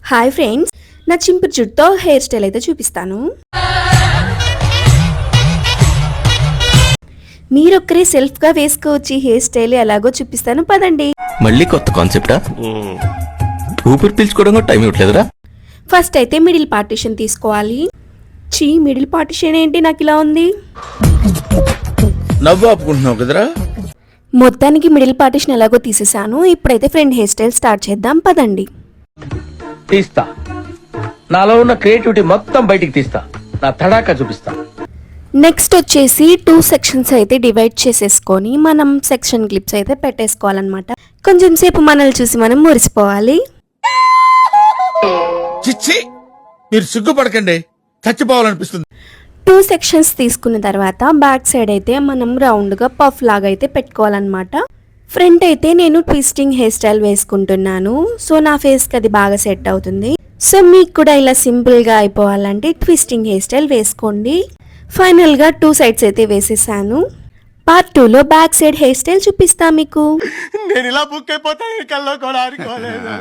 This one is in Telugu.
హాయ్ ఫ్రెండ్స్, నా చింపురు జుట్టుతో హెయిర్ స్టైల్ అయితే చూపిస్తాను. మీరొక్కరే సెల్ఫ్గా వేసుకోవచ్చు. హెయిర్ స్టైల్ ఎలాగో చూపిస్తాను, పదండి. మళ్ళీ కొత్త కాన్సెప్టా? ఊపిరి పీల్చుకోవడం కూడా టైం ఇవ్వట్లేదురా. ఫస్ట్ అయితే మిడిల్ పార్టీషన్ తీసుకోవాలి. మిడిల్ పార్టీషన్ ఏంటి నాకు ఇలా ఉంది? నవ్వు ఆపుకుంటున్నావు కదరా. మొత్తానికి మిడిల్ పార్టీషన్ ఎలాగో తీసేసాను. ఇప్పుడైతే ఫ్రంట్ హెయిర్ స్టైల్ స్టార్ట్ చేద్దాం, పదండి. తీస్తా, నాలో ఉన్న క్రియేటివిటీ మొత్తం బయటికి తీస్తా, నా తడాకా చూపిస్తా. నెక్స్ట్ వచ్చేసి 2 సెక్షన్స్ అయితే డివైడ్ చేసేసుకొని మనం సెక్షన్ క్లిప్స్ అయితే పెట్టేసుకోవాలన్నమాట. కొంచెం సేపు మనల్ని చూసి మనం మురిసిపోవాలి. చిచ్చి, మీరు సిగ్గుపడకండి, చచ్చిపోవాలనిపిస్తుంది. 2 సెక్షన్స్ తీసుకున్న తర్వాత బ్యాక్ సైడ్ అయితే మనం రౌండ్గా పఫ్ లాగా అయితే పెట్టుకోవాలన్నమాట. ఫ్రంట్ అయితే నేను ట్విస్టింగ్ హెయిర్ స్టైల్ వేసుకుంటున్నాను. సో నా ఫేస్కి అది బాగా సెట్ అవుతుంది. సో మీకు కూడా ఇలా సింపుల్గా అయిపోవాలంటే ట్విస్టింగ్ హెయిర్ స్టైల్ వేసుకోండి. ఫైనల్గా 2 సైడ్స్ అయితే వేసేసాను. పార్ట్ 2లో బ్యాక్ సైడ్ హెయిర్ స్టైల్ చూపిస్తా మీకు. నేను ఇలా బుక్ అయిపోతాను, కల్లో కూడా అనుకోలేదు.